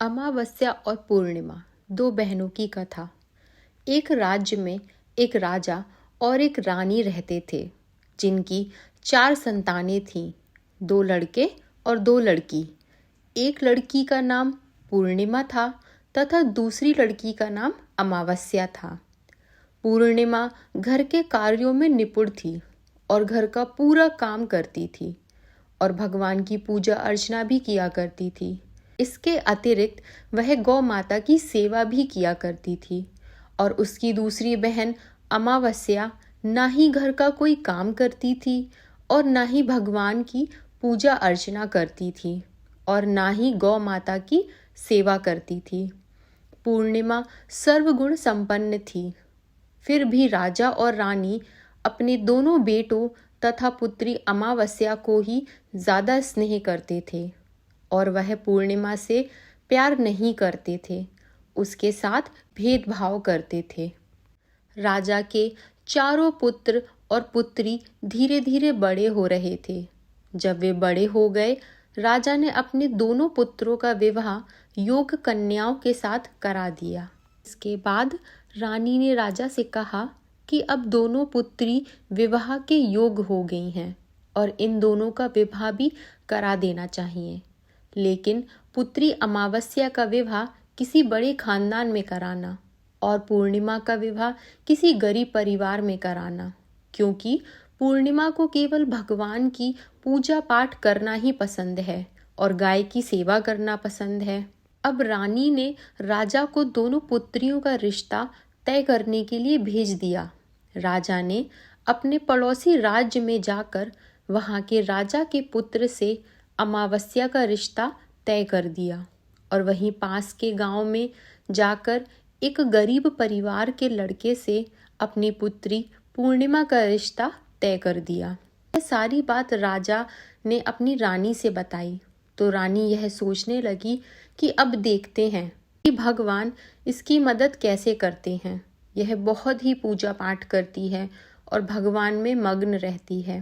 अमावस्या और पूर्णिमा, दो बहनों की कथा। एक राज्य में एक राजा और एक रानी रहते थे, जिनकी 4 संतानें थीं, 2 लड़के और 2 लड़की। एक लड़की का नाम पूर्णिमा था तथा दूसरी लड़की का नाम अमावस्या था। पूर्णिमा घर के कार्यों में निपुण थी और घर का पूरा काम करती थी और भगवान की पूजा अर्चना भी किया करती थी। इसके अतिरिक्त वह गौ माता की सेवा भी किया करती थी। और उसकी दूसरी बहन अमावस्या ना ही घर का कोई काम करती थी और ना ही भगवान की पूजा अर्चना करती थी और ना ही गौ माता की सेवा करती थी। पूर्णिमा सर्वगुण संपन्न थी। फिर भी राजा और रानी अपने दोनों बेटों तथा पुत्री अमावस्या को ही ज़्यादा स्नेह करते थे और वह पूर्णिमा से प्यार नहीं करते थे, उसके साथ भेदभाव करते थे। राजा के चारों पुत्र और पुत्री धीरे धीरे बड़े हो रहे थे। जब वे बड़े हो गए, राजा ने अपने दोनों पुत्रों का विवाह योग्य कन्याओं के साथ करा दिया। इसके बाद रानी ने राजा से कहा कि अब दोनों पुत्री विवाह के योग्य हो गई हैं और इन दोनों का विवाह भी करा देना चाहिए। लेकिन पुत्री अमावस्या का विवाह किसी बड़े खानदान में कराना और पूर्णिमा का विवाह किसी गरीब परिवार में कराना, क्योंकि पूर्णिमा को केवल भगवान की पूजा पाठ करना ही पसंद है और गाय की सेवा करना पसंद है। अब रानी ने राजा को दोनों पुत्रियों का रिश्ता तय करने के लिए भेज दिया। राजा ने अपने पड़ोसी राज्य में जाकर वहां के राजा के पुत्र से अमावस्या का रिश्ता तय कर दिया और वहीं पास के गांव में जाकर एक गरीब परिवार के लड़के से अपनी पुत्री पूर्णिमा का रिश्ता तय कर दिया। यह सारी बात राजा ने अपनी रानी से बताई तो रानी यह सोचने लगी कि अब देखते हैं कि भगवान इसकी मदद कैसे करते हैं। यह बहुत ही पूजा पाठ करती है और भगवान में मग्न रहती है।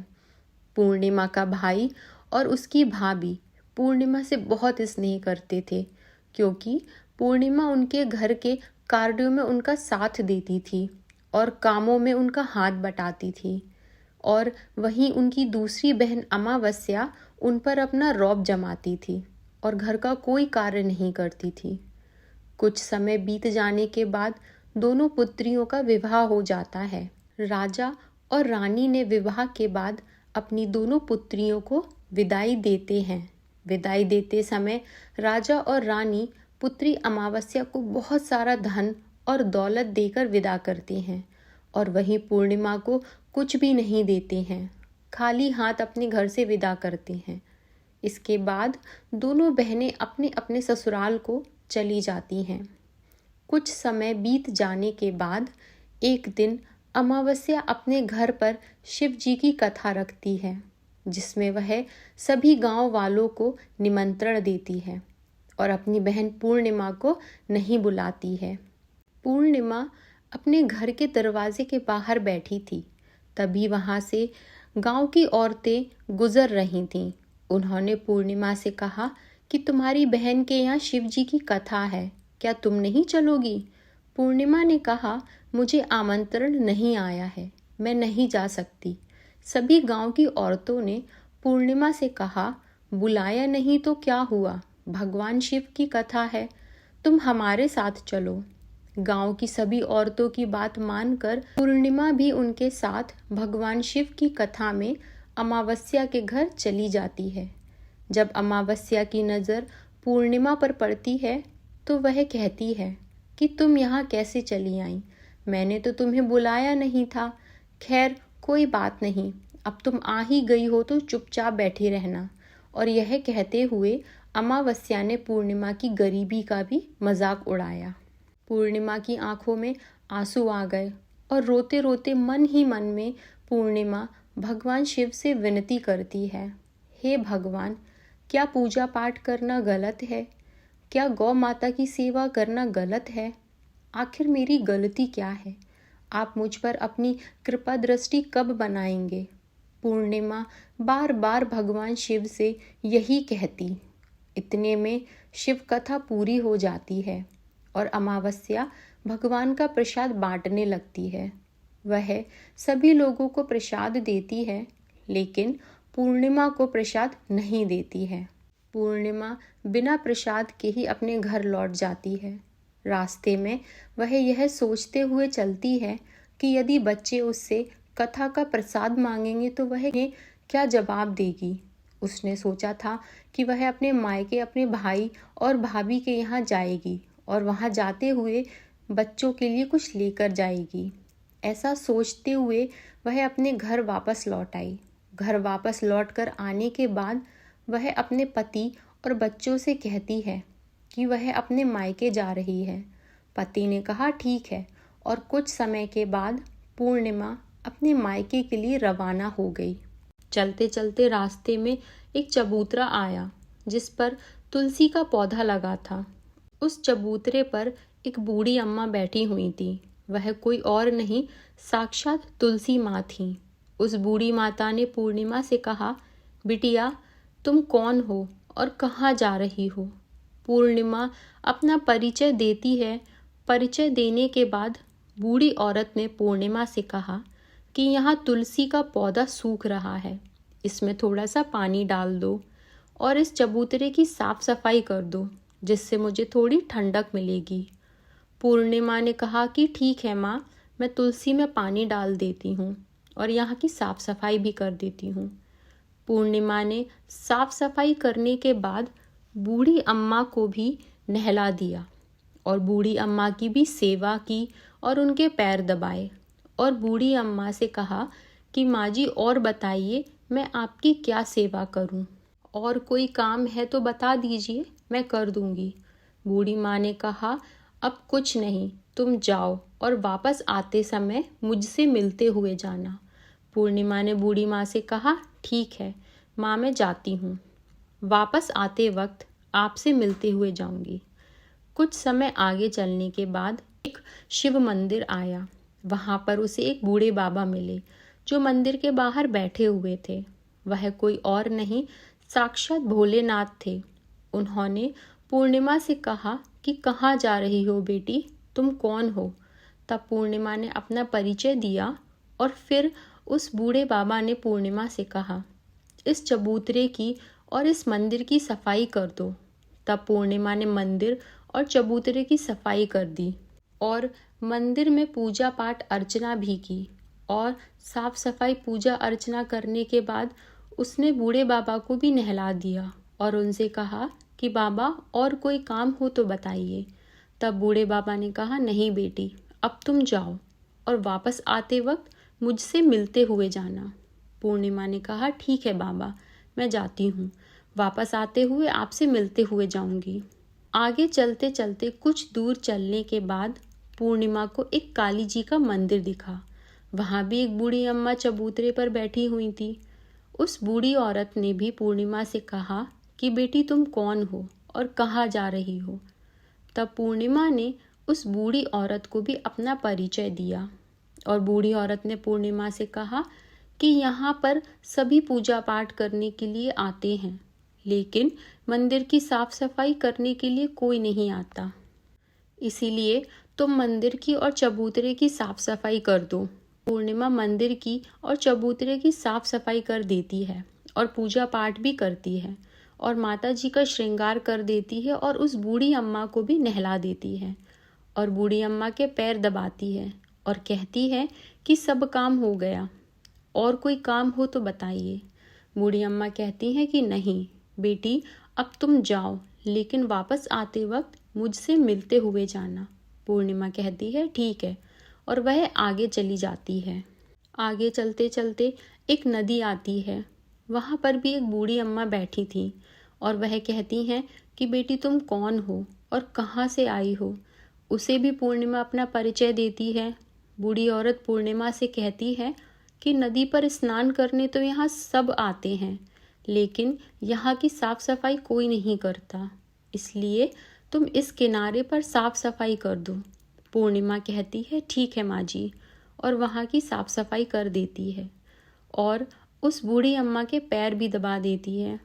पूर्णिमा का भाई और उसकी भाभी पूर्णिमा से बहुत स्नेह करते थे, क्योंकि पूर्णिमा उनके घर के कार्यों में उनका साथ देती थी और कामों में उनका हाथ बटाती थी। और वहीं उनकी दूसरी बहन अमावस्या उन पर अपना रौब जमाती थी और घर का कोई कार्य नहीं करती थी। कुछ समय बीत जाने के बाद दोनों पुत्रियों का विवाह हो जाता है। राजा और रानी ने विवाह के बाद अपनी दोनों पुत्रियों को विदाई देते हैं। विदाई देते समय राजा और रानी पुत्री अमावस्या को बहुत सारा धन और दौलत देकर विदा करते हैं और वहीं पूर्णिमा को कुछ भी नहीं देते हैं, खाली हाथ अपने घर से विदा करते हैं। इसके बाद दोनों बहनें अपने अपने ससुराल को चली जाती हैं। कुछ समय बीत जाने के बाद एक दिन अमावस्या अपने घर पर शिव जी की कथा रखती है, जिसमें वह सभी गांव वालों को निमंत्रण देती है और अपनी बहन पूर्णिमा को नहीं बुलाती है। पूर्णिमा अपने घर के दरवाजे के बाहर बैठी थी, तभी वहां से गांव की औरतें गुजर रही थीं। उन्होंने पूर्णिमा से कहा कि तुम्हारी बहन के यहाँ शिव जी की कथा है, क्या तुम नहीं चलोगी? पूर्णिमा ने कहा, मुझे आमंत्रण नहीं आया है, मैं नहीं जा सकती। सभी गांव की औरतों ने पूर्णिमा से कहा, बुलाया नहीं तो क्या हुआ, भगवान शिव की कथा है, तुम हमारे साथ चलो। गांव की सभी औरतों की बात मानकर पूर्णिमा भी उनके साथ भगवान शिव की कथा में अमावस्या के घर चली जाती है। जब अमावस्या की नज़र पूर्णिमा पर पड़ती है तो वह कहती है कि तुम यहाँ कैसे चली आई, मैंने तो तुम्हें बुलाया नहीं था। खैर कोई बात नहीं, अब तुम आ ही गई हो तो चुपचाप बैठी रहना। और यह कहते हुए अमावस्या ने पूर्णिमा की गरीबी का भी मजाक उड़ाया। पूर्णिमा की आंखों में आंसू आ गए और रोते रोते मन ही मन में पूर्णिमा भगवान शिव से विनती करती है, हे भगवान, क्या पूजा पाठ करना गलत है? क्या गौ माता की सेवा करना गलत है? आखिर मेरी गलती क्या है? आप मुझ पर अपनी कृपा दृष्टि कब बनाएंगे? पूर्णिमा बार बार भगवान शिव से यही कहती। इतने में शिव कथा पूरी हो जाती है और अमावस्या भगवान का प्रसाद बांटने लगती है। वह सभी लोगों को प्रसाद देती है, लेकिन पूर्णिमा को प्रसाद नहीं देती है। पूर्णिमा बिना प्रसाद के ही अपने घर लौट जाती है। रास्ते में वह यह सोचते हुए चलती है कि यदि बच्चे उससे कथा का प्रसाद मांगेंगे तो वह क्या जवाब देगी। उसने सोचा था कि वह अपने मायके अपने भाई और भाभी के यहाँ जाएगी और वहाँ जाते हुए बच्चों के लिए कुछ लेकर जाएगी। ऐसा सोचते हुए वह अपने घर वापस लौट आई। घर वापस लौटकर आने के बाद वह अपने पति और बच्चों से कहती है कि वह अपने मायके जा रही है। पति ने कहा ठीक है, और कुछ समय के बाद पूर्णिमा अपने मायके के लिए रवाना हो गई। चलते चलते रास्ते में एक चबूतरा आया जिस पर तुलसी का पौधा लगा था। उस चबूतरे पर एक बूढ़ी अम्मा बैठी हुई थी। वह कोई और नहीं, साक्षात तुलसी माँ थी। उस बूढ़ी माता ने पूर्णिमा से कहा, बिटिया तुम कौन हो और कहाँ जा रही हो? पूर्णिमा अपना परिचय देती है। परिचय देने के बाद बूढ़ी औरत ने पूर्णिमा से कहा कि यहाँ तुलसी का पौधा सूख रहा है, इसमें थोड़ा सा पानी डाल दो और इस चबूतरे की साफ सफाई कर दो, जिससे मुझे थोड़ी ठंडक मिलेगी। पूर्णिमा ने कहा कि ठीक है माँ, मैं तुलसी में पानी डाल देती हूँ और यहाँ की साफ सफाई भी कर देती हूँ। पूर्णिमा ने साफ सफाई करने के बाद बूढ़ी अम्मा को भी नहला दिया और बूढ़ी अम्मा की भी सेवा की और उनके पैर दबाए और बूढ़ी अम्मा से कहा कि माँ जी और बताइए, मैं आपकी क्या सेवा करूँ? और कोई काम है तो बता दीजिए, मैं कर दूँगी। बूढ़ी माँ ने कहा, अब कुछ नहीं, तुम जाओ और वापस आते समय मुझसे मिलते हुए जाना। पूर्णिमा ने बूढ़ी माँ से कहा, ठीक है माँ, मैं जाती हूँ। वापस आते वक्त आपसे मिलते हुए जाऊंगी। कुछ समय आगे चलने के बाद एक शिव मंदिर आया। वहाँ पर उसे एक बूढ़े बाबा मिले जो मंदिर के बाहर बैठे हुए थे। वह कोई और नहीं, साक्षात भोलेनाथ थे। उन्होंने पूर्णिमा से कहा कि कहाँ जा रही हो बेटी, तुम कौन हो? तब पूर्णिमा ने अपना परिचय दिया और फिर उस बूढ़े बाबा ने पूर्णिमा से कहा, इस चबूतरे की और इस मंदिर की सफाई कर दो। तब पूर्णिमा ने मंदिर और चबूतरे की सफाई कर दी और मंदिर में पूजा पाठ अर्चना भी की और साफ सफाई पूजा अर्चना करने के बाद उसने बूढ़े बाबा को भी नहला दिया और उनसे कहा कि बाबा और कोई काम हो तो बताइए। तब बूढ़े बाबा ने कहा, नहीं बेटी, अब तुम जाओ और वापस आते वक्त मुझसे मिलते हुए जाना। पूर्णिमा ने कहा, ठीक है बाबा, मैं जाती हूँ, वापस आते हुए आपसे मिलते हुए जाऊंगी। आगे चलते चलते कुछ दूर चलने के बाद पूर्णिमा को एक काली जी का मंदिर दिखा। वहाँ भी एक बूढ़ी अम्मा चबूतरे पर बैठी हुई थी। उस बूढ़ी औरत ने भी पूर्णिमा से कहा कि बेटी तुम कौन हो और कहाँ जा रही हो? तब पूर्णिमा ने उस बूढ़ी औरत को भी अपना परिचय दिया और बूढ़ी औरत ने पूर्णिमा से कहा कि यहाँ पर सभी पूजा पाठ करने के लिए आते हैं, लेकिन मंदिर की साफ सफाई करने के लिए कोई नहीं आता। इसीलिए तुम मंदिर की और चबूतरे की साफ सफाई कर दो। पूर्णिमा मंदिर की और चबूतरे की साफ सफाई कर देती है और पूजा पाठ भी करती है और माता जी का श्रृंगार कर देती है और उस बूढ़ी अम्मा को भी नहला देती है और बूढ़ी अम्मा के पैर दबाती है और कहती है कि सब काम हो गया, और कोई काम हो तो बताइए। बूढ़ी अम्मा कहती हैं कि नहीं बेटी, अब तुम जाओ, लेकिन वापस आते वक्त मुझसे मिलते हुए जाना। पूर्णिमा कहती है ठीक है, और वह आगे चली जाती है। आगे चलते चलते एक नदी आती है। वहाँ पर भी एक बूढ़ी अम्मा बैठी थी और वह कहती हैं कि बेटी तुम कौन हो और कहाँ से आई हो? उसे भी पूर्णिमा अपना परिचय देती है। बूढ़ी औरत पूर्णिमा से कहती है कि नदी पर स्नान करने तो यहाँ सब आते हैं, लेकिन यहाँ की साफ सफाई कोई नहीं करता, इसलिए तुम इस किनारे पर साफ सफाई कर दो। पूर्णिमा कहती है ठीक है माँ जी, और वहाँ की साफ सफाई कर देती है और उस बूढ़ी अम्मा के पैर भी दबा देती है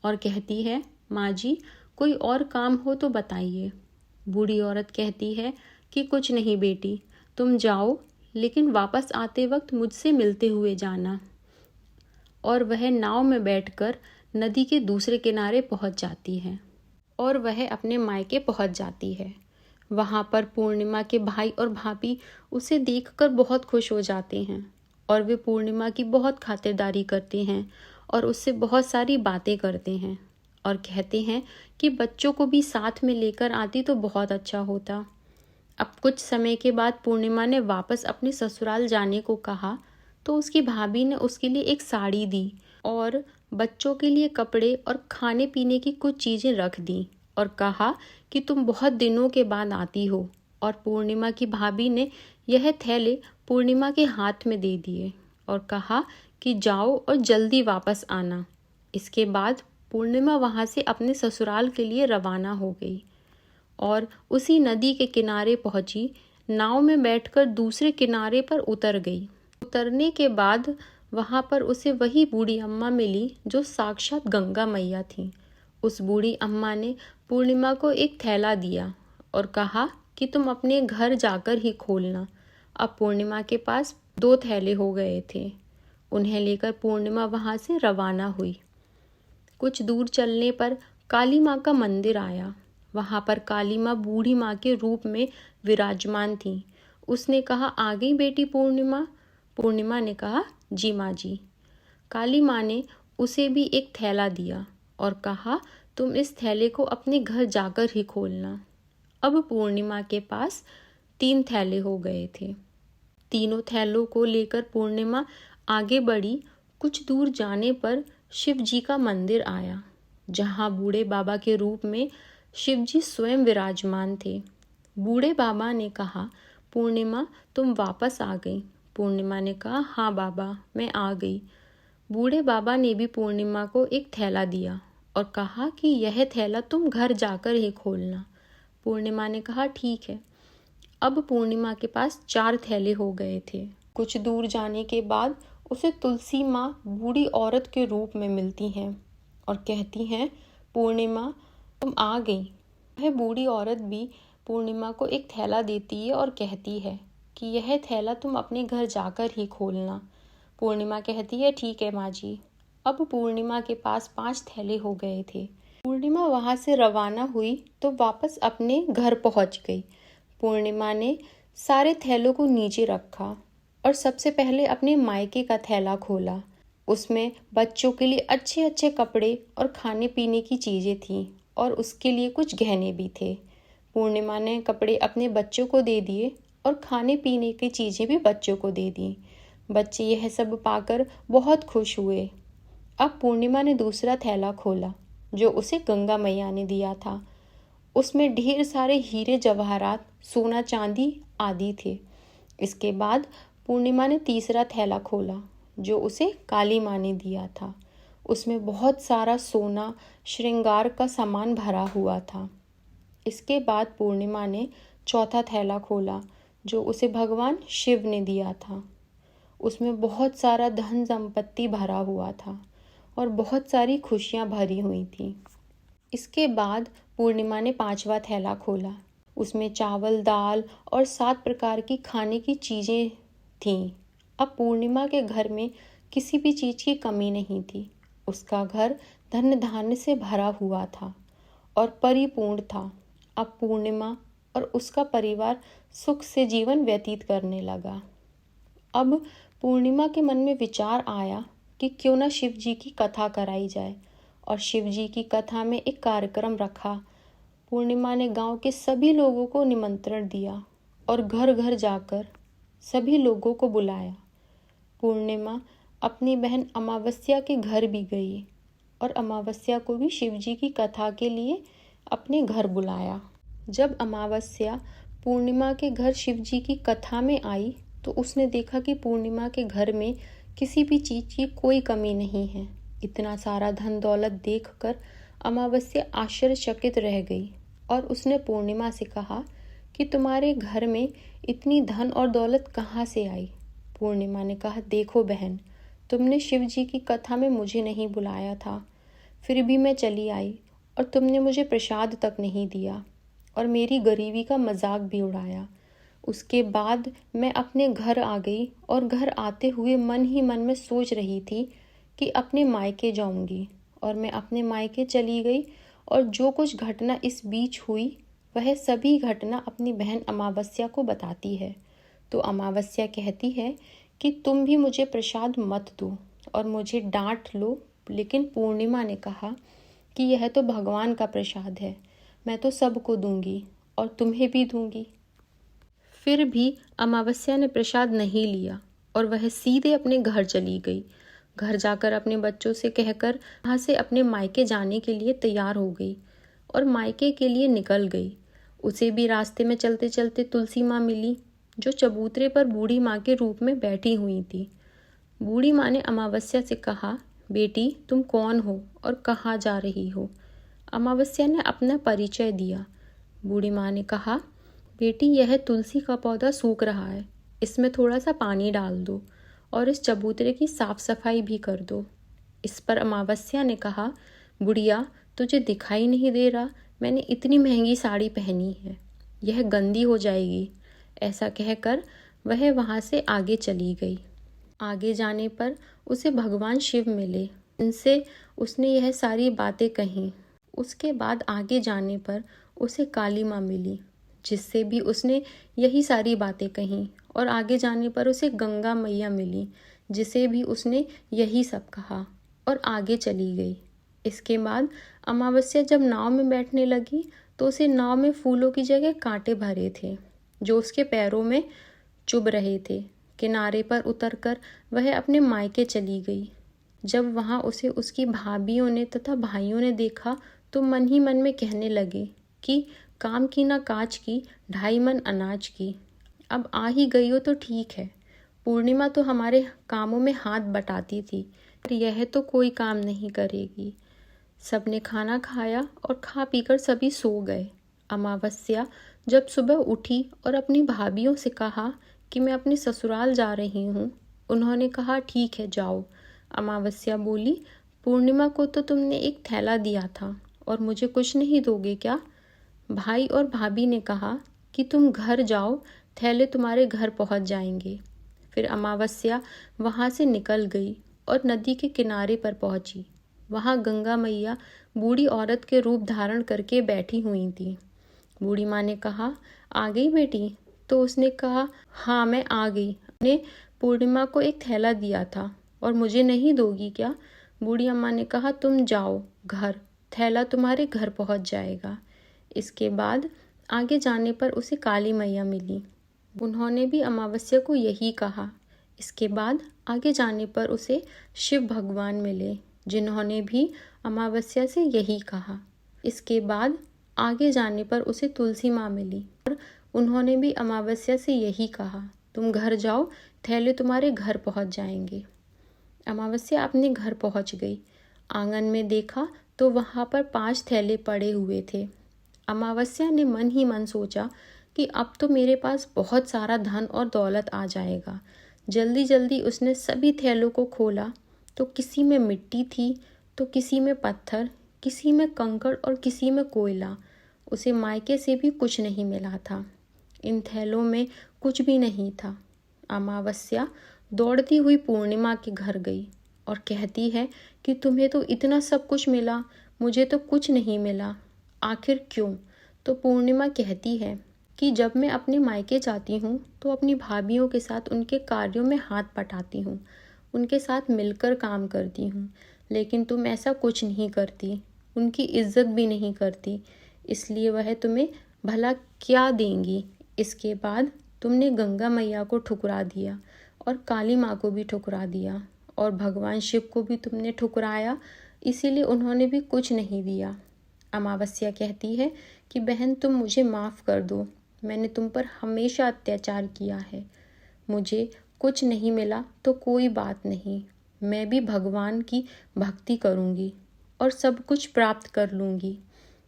और कहती है माँ जी, कोई और काम हो तो बताइए। बूढ़ी औरत कहती है कि कुछ नहीं बेटी, तुम जाओ, लेकिन वापस आते वक्त मुझसे मिलते हुए जाना। और वह नाव में बैठकर नदी के दूसरे किनारे पहुंच जाती है और वह अपने मायके पहुंच जाती है। वहां पर पूर्णिमा के भाई और भाभी उसे देखकर बहुत खुश हो जाते हैं और वे पूर्णिमा की बहुत खातिरदारी करते हैं और उससे बहुत सारी बातें करते हैं और कहते हैं कि बच्चों को भी साथ में लेकर आती तो बहुत अच्छा होता। अब कुछ समय के बाद पूर्णिमा ने वापस अपने ससुराल जाने को कहा तो उसकी भाभी ने उसके लिए एक साड़ी दी और बच्चों के लिए कपड़े और खाने पीने की कुछ चीज़ें रख दी और कहा कि तुम बहुत दिनों के बाद आती हो। और पूर्णिमा की भाभी ने यह थैले पूर्णिमा के हाथ में दे दिए और कहा कि जाओ और जल्दी वापस आना। इसके बाद पूर्णिमा वहाँ से अपने ससुराल के लिए रवाना हो गई और उसी नदी के किनारे पहुंची, नाव में बैठकर दूसरे किनारे पर उतर गई। उतरने के बाद वहां पर उसे वही बूढ़ी अम्मा मिली जो साक्षात गंगा मैया थी। उस बूढ़ी अम्मा ने पूर्णिमा को एक थैला दिया और कहा कि तुम अपने घर जाकर ही खोलना। अब पूर्णिमा के पास 2 थैले हो गए थे। उन्हें लेकर पूर्णिमा वहां से रवाना हुई। कुछ दूर चलने पर काली माँ का मंदिर आया। वहां पर काली माँ बूढ़ी माँ के रूप में विराजमान थी। उसने कहा, आ गई बेटी पूर्णिमा? पूर्णिमा ने कहा, जी माँ जी। काली माँ ने उसे भी एक थैला दिया और कहा, तुम इस थैले को अपने घर जाकर ही खोलना। अब पूर्णिमा के पास 3 थैले हो गए थे। तीनों थैलों को लेकर पूर्णिमा आगे बढ़ी। कुछ दूर जाने पर शिव जी का मंदिर आया, जहाँ बूढ़े बाबा के रूप में शिव जी स्वयं विराजमान थे। बूढ़े बाबा ने कहा, पूर्णिमा तुम वापस आ गई। पूर्णिमा ने कहा, हाँ बाबा, मैं आ गई। बूढ़े बाबा ने भी पूर्णिमा को एक थैला दिया और कहा कि यह थैला तुम घर जाकर ही खोलना। पूर्णिमा ने कहा, ठीक है। अब पूर्णिमा के पास 4 थैले हो गए थे। कुछ दूर जाने के बाद उसे तुलसी माँ बूढ़ी औरत के रूप में मिलती हैं और कहती हैं, पूर्णिमा तुम आ गई। वह बूढ़ी औरत भी पूर्णिमा को एक थैला देती है और कहती है कि यह थैला तुम अपने घर जाकर ही खोलना। पूर्णिमा कहती है, ठीक है माँ जी। अब पूर्णिमा के पास 5 थैले हो गए थे। पूर्णिमा वहां से रवाना हुई तो वापस अपने घर पहुंच गई। पूर्णिमा ने सारे थैलों को नीचे रखा और सबसे पहले अपने मायके का थैला खोला। उसमें बच्चों के लिए अच्छे अच्छे कपड़े और खाने पीने की चीज़ें थीं और उसके लिए कुछ गहने भी थे। पूर्णिमा ने कपड़े अपने बच्चों को दे दिए और खाने पीने की चीज़ें भी बच्चों को दे दी। बच्चे यह सब पाकर बहुत खुश हुए। अब पूर्णिमा ने दूसरा थैला खोला जो उसे गंगा मैया ने दिया था। उसमें ढेर सारे हीरे जवाहरात, सोना चांदी आदि थे। इसके बाद पूर्णिमा ने तीसरा थैला खोला जो उसे काली माँ ने दिया था। उसमें बहुत सारा सोना, श्रृंगार का सामान भरा हुआ था। इसके बाद पूर्णिमा ने चौथा थैला खोला जो उसे भगवान शिव ने दिया था। उसमें बहुत सारा धन संपत्ति भरा हुआ था और बहुत सारी खुशियाँ भरी हुई थी। इसके बाद पूर्णिमा ने 5वां थैला खोला। उसमें चावल, दाल और 7 प्रकार की खाने की चीज़ें थीं। अब पूर्णिमा के घर में किसी भी चीज़ की कमी नहीं थी। उसका घर धन धान्य से भरा हुआ था और परिपूर्ण था। अब पूर्णिमा और उसका परिवार सुख से जीवन व्यतीत करने लगा। अब पूर्णिमा के मन में विचार आया कि क्यों न शिव जी की कथा कराई जाए और शिव जी की कथा में एक कार्यक्रम रखा। पूर्णिमा ने गांव के सभी लोगों को निमंत्रण दिया और घर घर जाकर सभी लोगों को बुलाया। पूर्णिमा अपनी बहन अमावस्या के घर भी गई और अमावस्या को भी शिव जी की कथा के लिए अपने घर बुलाया। जब अमावस्या पूर्णिमा के घर शिव जी की कथा में आई तो उसने देखा कि पूर्णिमा के घर में किसी भी चीज़ की कोई कमी नहीं है। इतना सारा धन दौलत देखकर अमावस्या आश्चर्यचकित रह गई और उसने पूर्णिमा से कहा कि तुम्हारे घर में इतनी धन और दौलत कहाँ से आई? पूर्णिमा ने कहा, देखो बहन, तुमने शिव जी की कथा में मुझे नहीं बुलाया था, फिर भी मैं चली आई और तुमने मुझे प्रसाद तक नहीं दिया और मेरी गरीबी का मजाक भी उड़ाया। उसके बाद मैं अपने घर आ गई और घर आते हुए मन ही मन में सोच रही थी कि अपने मायके जाऊंगी, और मैं अपने मायके चली गई और जो कुछ घटना इस बीच हुई वह सभी घटना अपनी बहन अमावस्या को बताती है। तो अमावस्या कहती है कि तुम भी मुझे प्रसाद मत दो और मुझे डांट लो, लेकिन पूर्णिमा ने कहा कि यह तो भगवान का प्रसाद है, मैं तो सबको दूंगी और तुम्हें भी दूंगी। फिर भी अमावस्या ने प्रसाद नहीं लिया और वह सीधे अपने घर चली गई। घर जाकर अपने बच्चों से कहकर वहाँ से अपने मायके जाने के लिए तैयार हो गई और मायके के लिए निकल गई। उसे भी रास्ते में चलते चलते तुलसी माँ मिली, जो चबूतरे पर बूढ़ी माँ के रूप में बैठी हुई थी। बूढ़ी माँ ने अमावस्या से कहा, बेटी तुम कौन हो और कहाँ जा रही हो? अमावस्या ने अपना परिचय दिया। बूढ़ी माँ ने कहा, बेटी यह तुलसी का पौधा सूख रहा है, इसमें थोड़ा सा पानी डाल दो और इस चबूतरे की साफ सफाई भी कर दो। इस पर अमावस्या ने कहा, बुढ़िया तुझे दिखाई नहीं दे रहा, मैंने इतनी महंगी साड़ी पहनी है, यह गंदी हो जाएगी। ऐसा कहकर वह वहाँ से आगे चली गई। आगे जाने पर उसे भगवान शिव मिले, इनसे उसने यह सारी बातें कहीं। उसके बाद आगे जाने पर उसे काली माँ मिली, जिससे भी उसने यही सारी बातें कहीं, और आगे जाने पर उसे गंगा मैया मिली, जिसे भी उसने यही सब कहा और आगे चली गई। इसके बाद अमावस्या जब नाव में बैठने लगी तो उसे नाव में फूलों की जगह कांटे भरे थे, जो उसके पैरों में चुभ रहे थे। किनारे पर उतरकर वह अपने मायके चली गई। जब वहाँ उसे उसकी भाभियों ने तथा भाइयों ने देखा तो मन ही मन में कहने लगे कि काम की ना काज की, 2.5 मन अनाज की। अब आ ही गई हो तो ठीक है, पूर्णिमा तो हमारे कामों में हाथ बटाती थी, पर यह तो कोई काम नहीं करेगी। सबने खाना खाया और खा पीकर सभी सो गए। अमावस्या जब सुबह उठी और अपनी भाभियों से कहा कि मैं अपने ससुराल जा रही हूँ, उन्होंने कहा ठीक है जाओ। अमावस्या बोली, पूर्णिमा को तो तुमने एक थैला दिया था और मुझे कुछ नहीं दोगे क्या? भाई और भाभी ने कहा कि तुम घर जाओ, थैले तुम्हारे घर पहुंच जाएंगे। फिर अमावस्या वहां से निकल गई और नदी के किनारे पर पहुंची। वहां गंगा मैया बूढ़ी औरत के रूप धारण करके बैठी हुई थी। बूढ़ी माँ ने कहा, आ गई बेटी? तो उसने कहा, हाँ मैं आ गई। ने पूर्णिमा को एक थैला दिया था और मुझे नहीं दोगी क्या? बूढ़ी अम्मा ने कहा, तुम जाओ घर, थैला तुम्हारे घर पहुंच जाएगा। इसके बाद आगे जाने पर उसे काली मैया मिली, उन्होंने भी अमावस्या को यही कहा। इसके बाद आगे जाने पर उसे शिव भगवान मिले, जिन्होंने भी अमावस्या से यही कहा। इसके बाद आगे जाने पर उसे तुलसी माँ मिली और उन्होंने भी अमावस्या से यही कहा, तुम घर जाओ, थैले तुम्हारे घर पहुंच जाएंगे। अमावस्या अपने घर पहुंच गई। आंगन में देखा तो वहां पर 5 थैले पड़े हुए थे। अमावस्या ने मन ही मन सोचा कि अब तो मेरे पास बहुत सारा धन और दौलत आ जाएगा। जल्दी जल्दी उसने सभी थैलों को खोला तो किसी में मिट्टी थी, तो किसी में पत्थर, किसी में कंकड़ और किसी में कोयला। उसे मायके से भी कुछ नहीं मिला था। इन थैलों में कुछ भी नहीं था। अमावस्या दौड़ती हुई पूर्णिमा के घर गई और कहती है कि तुम्हें तो इतना सब कुछ मिला, मुझे तो कुछ नहीं मिला, आखिर क्यों? तो पूर्णिमा कहती है कि जब मैं अपने मायके जाती हूँ तो अपनी भाभियों के साथ उनके कार्यों में हाथ बटाती हूँ, उनके साथ मिलकर काम करती हूँ, लेकिन तुम ऐसा कुछ नहीं करती, उनकी इज्जत भी नहीं करती, इसलिए वह तुम्हें भला क्या देंगी। इसके बाद तुमने गंगा मैया को ठुकरा दिया और काली माँ को भी ठुकरा दिया और भगवान शिव को भी तुमने ठुकराया, इसीलिए उन्होंने भी कुछ नहीं दिया। अमावस्या कहती है कि बहन तुम मुझे माफ़ कर दो, मैंने तुम पर हमेशा अत्याचार किया है, मुझे कुछ नहीं मिला तो कोई बात नहीं, मैं भी भगवान की भक्ति करूँगी और सब कुछ प्राप्त कर लूँगी,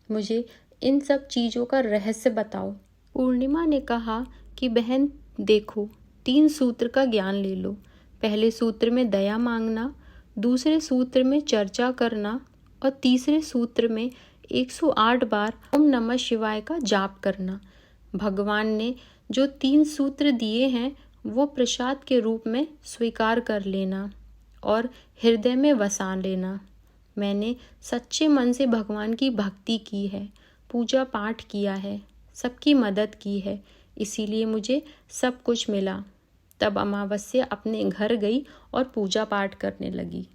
मुझे इन सब चीज़ों का रहस्य बताओ। पूर्णिमा ने कहा कि बहन देखो, 3 सूत्र का ज्ञान ले लो। पहले सूत्र में दया मांगना, दूसरे सूत्र में चर्चा करना और तीसरे सूत्र में 108 बार ओम नमः शिवाय का जाप करना। भगवान ने जो 3 सूत्र दिए हैं वो प्रसाद के रूप में स्वीकार कर लेना और हृदय में बसा लेना। मैंने सच्चे मन से भगवान की भक्ति की है, पूजा पाठ किया है, सबकी मदद की है, इसीलिए मुझे सब कुछ मिला। तब अमावस्या अपने घर गई और पूजा पाठ करने लगी।